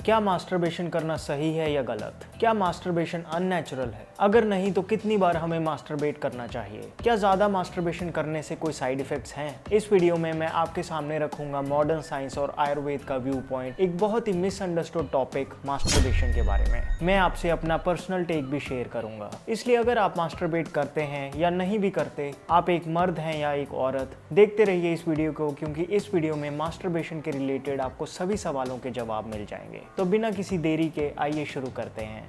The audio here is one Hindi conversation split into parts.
क्या मास्टरबेशन करना सही है या गलत? क्या मास्टरबेशन अननेचुरल है? अगर नहीं तो कितनी बार हमें मास्टरबेट करना चाहिए? क्या ज्यादा मास्टरबेशन करने से कोई साइड इफेक्ट्स हैं? इस वीडियो में मैं आपके सामने रखूंगा मॉडर्न साइंस और आयुर्वेद का व्यू पॉइंट, एक बहुत ही मिसअंडरस्टूड टॉपिक मास्टरबेशन के बारे में। मैं आपसे अपना पर्सनल टेक भी शेयर करूंगा। इसलिए अगर आप मास्टरबेट करते हैं या नहीं भी करते, आप एक मर्द हैं या एक औरत, देखते रहिए इस वीडियो को, क्योंकि इस वीडियो में मास्टरबेशन के रिलेटेड आपको सभी सवालों के जवाब मिल जाएंगे। तो बिना किसी देरी के आइए शुरू करते हैं।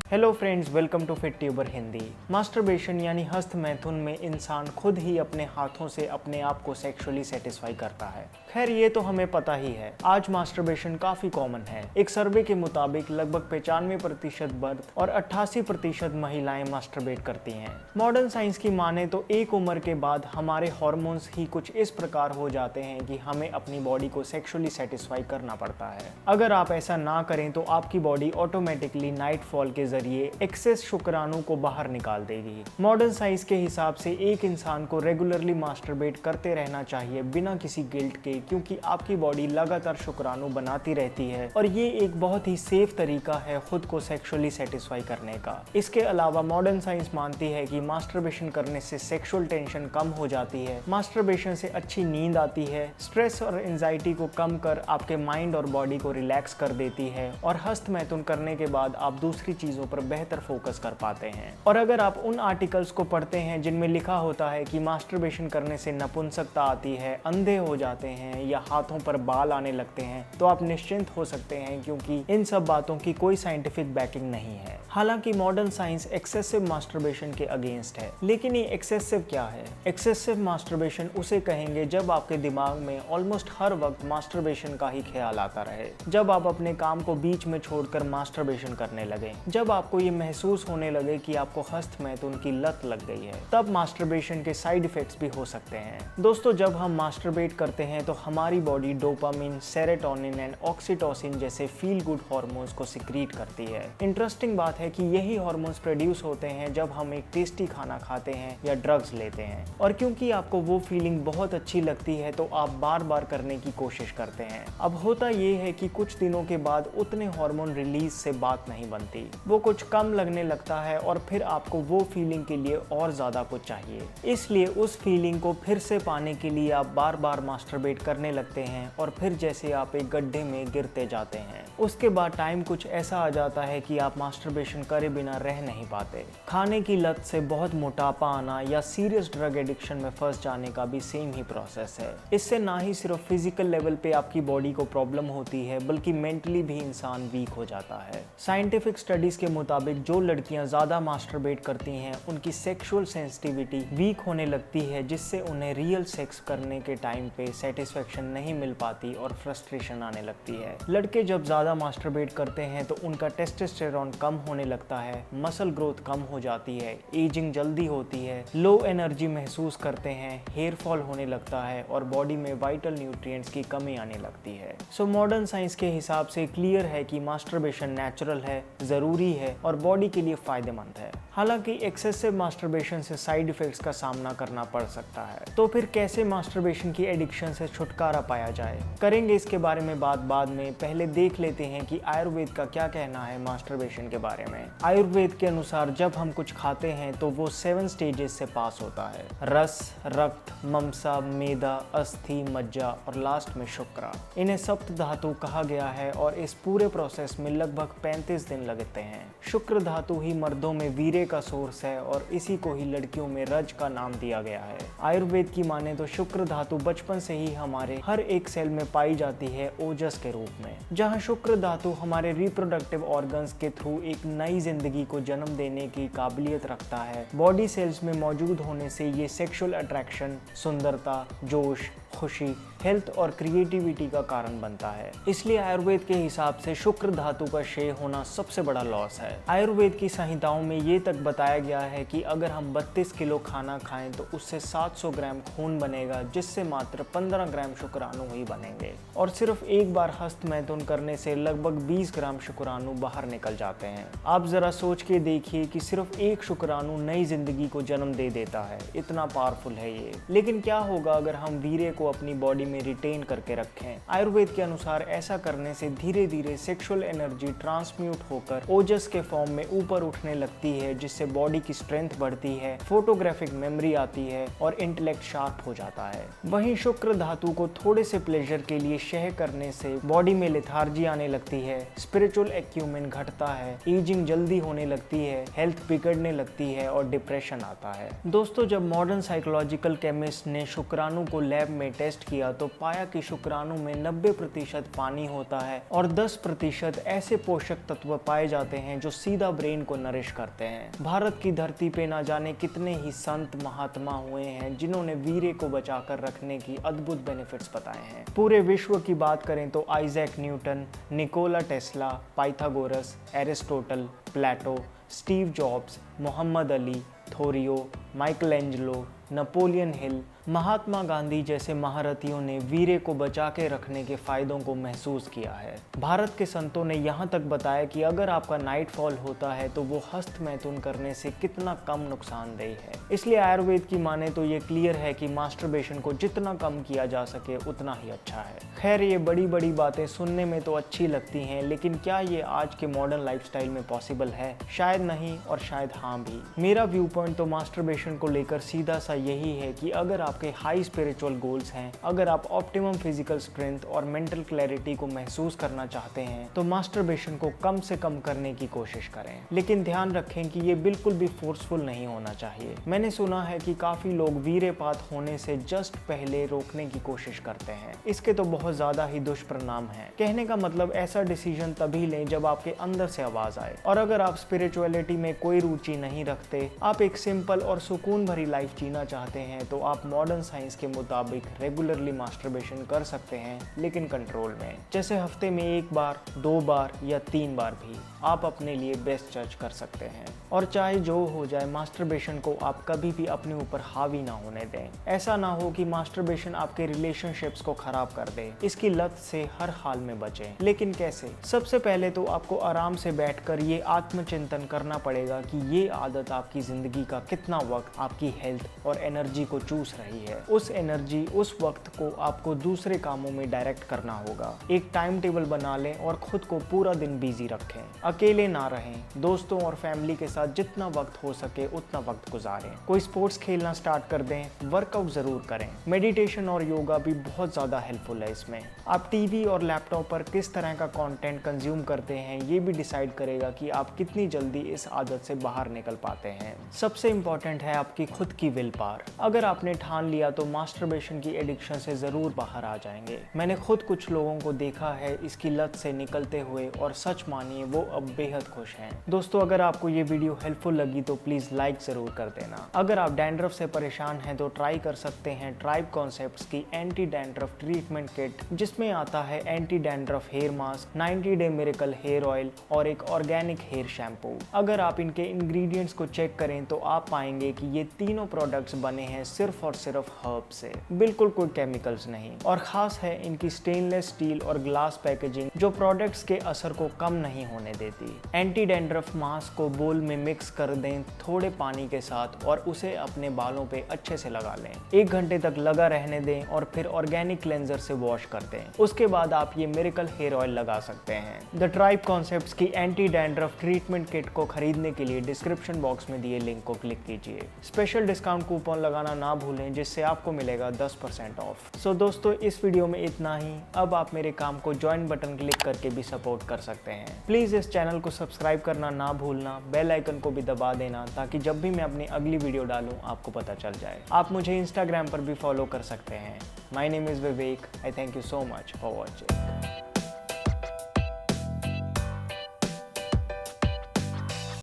Hello friends, welcome to fit tuber Hindi. Masturbation यानी हस्त मैथुन में इंसान खुद ही अपने हाथों से अपने आप को सेक्सुअली सेटिस्फाई करता है। खैर ये तो हमें पता ही है, आज मास्टरबेशन काफी कॉमन है। एक सर्वे के मुताबिक लगभग 95% मर्द और 88% महिलाएं मास्टरबेट करती हैं। मॉडर्न साइंस की माने तो एक उम्र के बाद हमारे हार्मोन्स ही कुछ इस प्रकार हो जाते हैं कि हमें अपनी बॉडी को सेक्सुअली सेटिस्फाई करना पड़ता है। अगर आप ऐसा ना करें तो आपकी बॉडी ऑटोमेटिकली नाइटफॉल के जरिए एक्सेस शुक्राणु को बाहर निकाल देगी। मॉडर्न साइंस के हिसाब से एक इंसान को रेगुलरली मास्टरबेट करते रहना चाहिए बिना किसी गिल्ट के, क्योंकि आपकी बॉडी लगातार शुक्राणु बनाती रहती है और ये एक बहुत ही सेफ तरीका है खुद को सेक्सुअली सेटिस्फाई करने का। इसके अलावा मॉडर्न साइंस मानती है कि मास्टरबेशन करने से सेक्सुअल टेंशन कम हो जाती है, मास्टरबेशन से अच्छी नींद आती है, स्ट्रेस और एंजाइटी को कम कर आपके माइंड और बॉडी को रिलैक्स कर देती है और हस्त मैथुन करने के बाद आप दूसरी चीजों पर बेहतर फोकस कर पाते हैं। और अगर आप उन आर्टिकल्स को पढ़ते हैं जिनमें लिखा होता है कि मास्टरबेशन करने से नपुंसकता आती है, अंधे हो जाते हैं या हाथों पर बाल आने लगते हैं, तो आप निश्चिंत हो सकते हैं, क्योंकि इन सब बातों की कोई साइंटिफिक बैकिंग नहीं है। हालांकि मॉडर्न साइंस एक्सेसिव मास्टरबेशन के अगेंस्ट है, लेकिन ये एक्सेसिव क्या है? एक्सेसिव मास्टरबेशन उसे कहेंगे जब आपके दिमाग में ऑलमोस्ट हर वक्त मास्टरबेशन का ही ख्याल आता रहे, जब आप अपने काम को बीच में छोड़कर मास्टरबेशन करने लगे, जब आपको ये महसूस होने लगे कि आपको हस्त मैथुन की लत लग गई है, तब मास्टरबेशन के साइड इफेक्ट्स भी हो सकते हैं। दोस्तों, जब हम मास्टरबेट करते हैं तो हमारी body dopamine, serotonin and oxytocin जैसे फील गुड हार्मोन्स को सिक्रीट करती है। इंटरेस्टिंग बात है कि यही हार्मोन्स प्रोड्यूस होते हैं जब हम एक टेस्टी खाना खाते हैं या ड्रग्स लेते हैं, और क्योंकि आपको वो फीलिंग बहुत अच्छी लगती है तो आप बार बार करने की कोशिश करते हैं। अब होता ये है कि कुछ दिनों के बाद उतने हार्मोन रिलीज से बात नहीं बनती, वो कुछ कम लगने लगता है और फिर आपको वो फीलिंग के लिए और ज्यादा कुछ चाहिए। इसलिए उस फीलिंग को फिर से पाने के लिए आप बार बार मास्टरबेट करने लगते हैं और फिर जैसे आप एक गड्ढे में गिरते जाते हैं। उसके बाद टाइम कुछ ऐसा आ जाता है कि आप मास्टरबेशन करे बिना रह नहीं पाते। खाने की लत से बहुत मोटापा आना या सीरियस ड्रग एडिक्शन में फंस जाने का भी सेम ही प्रोसेस है। इससे ना ही सिर्फ फिजिकल लेवल पे आपकी बॉडी को प्रॉब्लम होती है, बल्कि मेंटली भी इंसान वीक हो जाता है। साइंटिफिक स्टडीज के मुताबिक जो लड़कियां ज्यादा मास्टरबेट करती हैं उनकी सेक्सुअल सेंसिटिविटी वीक होने लगती है, जिससे उन्हें रियल सेक्स करने के टाइम पे सेटिस्फेक्शन नहीं मिल पाती और फ्रस्ट्रेशन आने लगती है। लड़के जब ज्यादा मास्टरबेट करते हैं तो उनका टेस्टोस्टेरोन कम होने लगता है, मसल ग्रोथ कम हो जाती है, एजिंग जल्दी होती है, लो एनर्जी महसूस करते हैं, हेयर फॉल होने लगता है और बॉडी में वाइटल न्यूट्रिएंट्स की कमी आने लगती है। सो मॉडर्न साइंस के हिसाब से क्लियर है कि मास्टरबेशन नेचुरल है, जरूरी है और बॉडी के लिए फायदेमंद है। हालांकि एक्सेसिव मास्टरबेशन से साइड इफेक्ट्स का सामना करना पड़ सकता है। तो फिर कैसे मास्टरबेशन की एडिक्शन से छुटकारा पाया जाए? करेंगे इसके बारे में बात बाद में। पहले देख लेते हैं कि आयुर्वेद का क्या कहना है मास्टरबेशन के बारे में। आयुर्वेद के अनुसार जब हम कुछ खाते हैं तो वो 7 स्टेजेस से पास होता है: रस, रक्त, ममसा, मेदा, अस्थि, मज्जा और लास्ट में शुक्र। इन्हें सप्त धातु कहा गया है और इस पूरे प्रोसेस में लगभग 35 दिन लगते हैं। शुक्र धातु ही मर्दों में वीर्य का सोर्स है और इसी को ही लड़कियों में रज का नाम दिया गया है। आयुर्वेद की माने तो शुक्र धातु बचपन से ही हमारे हर एक सेल में पाई जाती है ओजस के रूप में। जहां शुक्र धातु हमारे रिप्रोडक्टिव ऑर्गन्स के थ्रू एक नई जिंदगी को जन्म देने की काबिलियत रखता है, बॉडी सेल्स में मौजूद होने से ये सेक्सुअल अट्रैक्शन, सुंदरता, जोश, खुशी, हेल्थ और क्रिएटिविटी का कारण बनता है। इसलिए आयुर्वेद के हिसाब से शुक्र धातु का क्षय होना सबसे बड़ा लॉस है। आयुर्वेद की संहिताओं में ये तक बताया गया है कि अगर हम 32 किलो खाना खाएं तो उससे 700 ग्राम खून बनेगा, जिससे मात्र 15 ग्राम शुक्राणु ही बनेंगे, और सिर्फ एक बार हस्त मैथुन करने से लगभग 20 ग्राम शुक्राणु बाहर निकल जाते हैं। आप जरा सोच के देखिए कि सिर्फ एक शुक्राणु नई जिंदगी को जन्म दे देता है, इतना पावरफुल है ये। लेकिन क्या होगा अगर हम वीर्य को को अपनी बॉडी में रिटेन करके रखें। आयुर्वेद के अनुसार ऐसा करने से धीरे धीरे सेक्सुअल एनर्जी ट्रांसम्यूट होकर ओजस के फॉर्म में ऊपर उठने लगती है, जिससे बॉडी की स्ट्रेंथ बढ़ती है, फोटोग्राफिक मेमोरी आती है और इंटेलेक्ट शार्प हो जाता है। वहीं शुक्र धातु को थोड़े से प्लेजर के लिए शह करने से बॉडी में लेथार्जी आने लगती है, स्पिरिचुअल एक्यूमेन घटता है, एजिंग जल्दी होने लगती है, हेल्थ बिगड़ने लगती है और डिप्रेशन आता है। दोस्तों, जब मॉडर्न साइकोलॉजिकल केमिस्ट ने शुक्राणु को लैब में टेस्ट किया तो पाया कि शुक्राणु में 90% पानी होता है और 10% ऐसे पोषक तत्व पाए जाते हैं जो सीधा ब्रेन को नरिश करते हैं। भारत की धरती पे ना जाने कितने ही संत महात्मा हुए हैं जिन्होंने वीर्य को बचाकर रखने की अद्भुत बेनिफिट्स बताए हैं। पूरे विश्व की बात करें तो Isaac Newton, Nikola Tesla, Pythagoras, Aristotle, Plato, Steve Jobs, Muhammad Ali, Thoreau, Michelangelo, Napoleon Hill, Mahatma Gandhi जैसे महारथियों ने वीर्य को बचा के रखने के फायदों को महसूस किया है। भारत के संतों ने यहाँ तक बताया कि अगर आपका नाइटफॉल होता है तो वो हस्त मैथुन करने से कितना कम नुकसानदेह है। इसलिए आयुर्वेद की माने तो ये क्लियर है कि मास्टरबेशन को जितना कम किया जा सके उतना ही अच्छा है। खैर, ये बड़ी बड़ी बातें सुनने में तो अच्छी लगती हैं, लेकिन क्या ये आज के मॉडर्न लाइफस्टाइल में पॉसिबल है? शायद नहीं और शायद हाँ भी। मेरा व्यू पॉइंट तो मास्टरबेशन को लेकर सीधा सा यही है कि अगर आपके हाई स्पिरिचुअल गोल्स हैं, अगर आप ऑप्टिमम फिजिकल स्ट्रेंथ और मेंटल क्लैरिटी को महसूस करना चाहते हैं तो मास्टरबेशन को कम से कम करने की कोशिश करें। लेकिन ध्यान रखें कि ये बिल्कुल भी फोर्सफुल नहीं होना चाहिए। मैंने सुना है कि काफी लोग वीर्यपात होने से जस्ट पहले रोकने की कोशिश करते हैं। इसके तो बहुत ज्यादा ही दुष्परिणाम हैं। कहने का मतलब ऐसा डिसीजन तभी लें जब आपके अंदर से आवाज आए। और अगर आप स्पिरिचुअलिटी में कोई रुचि नहीं रखते, आप एक सिंपल और सुकून भरी लाइफ जीना चाहते हैं, तो आप मॉडर्न साइंस के मुताबिक रेगुलरली मास्टरबेशन कर सकते हैं, लेकिन कंट्रोल में। जैसे हफ्ते में 1 बार, 2 बार या 3 बार भी आप अपने लिए बेस्ट जज कर सकते हैं। और चाहे जो हो जाए, मास्टरबेशन को आप कभी भी अपने ऊपर हावी ना होने दें। ऐसा ना हो कि मास्टरबेशन आपके रिलेशनशिप्स को खराब कर दे। इसकी लत से हर हाल में बचें। लेकिन कैसे? सबसे पहले तो आपको आराम से बैठकर ये आत्मचिंतन करना पड़ेगा कि ये आदत आपकी जिंदगी का कितना वक्त आपकी हेल्थ और एनर्जी को चूस रही है। उस एनर्जी, उस वक्त को आपको दूसरे कामों में डायरेक्ट करना होगा। एक टाइम टेबल बना लें और खुद को पूरा दिन बिजी रखें। अकेले ना रहें, दोस्तों और फैमिली के साथ जितना वक्त हो सके उतना वक्त गुजारें। कोई स्पोर्ट्स खेलना स्टार्ट कर दें, वर्कआउट जरूर करें। मेडिटेशन और योगा भी बहुत ज़्यादा हेल्पफुल है इसमें। आप टीवी और लैपटॉप पर किस तरह का कंटेंट कंज्यूम करते हैं ये भी डिसाइड करेगा कि आप कितनी जल्दी इस आदत से बाहर निकल पाते हैं। सबसे इम्पॉर्टेंट है आपकी खुद की विल पावर। अगर आपने ठान लिया तो मास्टरबेशन की एडिक्शन से ज़रूर बाहर आ जाएंगे। मैंने खुद कुछ लोगों को देखा है इसकी लत से निकलते हुए, और सच मानिए वो अब बेहद खुश हैं। दोस्तों, अगर आपको ये वीडियो हेल्पफुल लगी तो प्लीज़ लाइक ज़रूर कर देना। अगर आप डैंड्रफ से परेशान हैं तो ट्राई कर सकते हैं ट्राइब कॉन्सेप्ट्स की एंटी डैंड्रफ ट्रीटमेंट किट, जिसमें आता है anti dandruff hair mask, 90 day miracle hair oil और एक ऑर्गेनिक हेयर शैम्पू। अगर आप इनके इंग्रेडिएंट्स को चेक करें तो आप पाएंगे कि ये तीनों प्रोडक्ट्स बने हैं सिर्फ और सिर्फ हर्ब से, बिल्कुल कोई केमिकल्स नहीं। और खास है इनकी स्टेनलेस स्टील और ग्लास पैकेजिंग, जो प्रोडक्ट्स के असर को कम नहीं होने देती। एंटी डैंड्रफ मास्क को बोल में मिक्स कर दें थोड़े पानी के साथ और उसे अपने बालों पे अच्छे से लगा लें। 1 घंटे तक लगा रहने दें और फिर ऑर्गेनिक क्लेंजर से वॉश कर दें। उसके बाद आप ये मिरेकल हेयर ऑयल लगा सकते हैं। द ट्राइब कॉन्सेप्ट्स की एंटी डैंड्रफ ट्रीटमेंट किट को खरीदने के लिए डिस्क्रिप्शन बॉक्स में दिए लिंक को क्लिक कीजिए। स्पेशल डिस्काउंट कूपन लगाना ना भूलें, जिससे आपको मिलेगा 10% ऑफ। सो दोस्तों, इस वीडियो में इतना ही। अब आप मेरे काम को ज्वाइन बटन क्लिक करके भी सपोर्ट कर सकते हैं। प्लीज़ इस चैनल को सब्सक्राइब करना ना भूलना, बेल आइकन को भी दबा देना, ताकि जब भी मैं अपनी अगली वीडियो डालूं आपको पता चल जाए। आप मुझे इंस्टाग्राम पर भी फॉलो कर सकते हैं। My name is Vivek. I thank you so much for watching.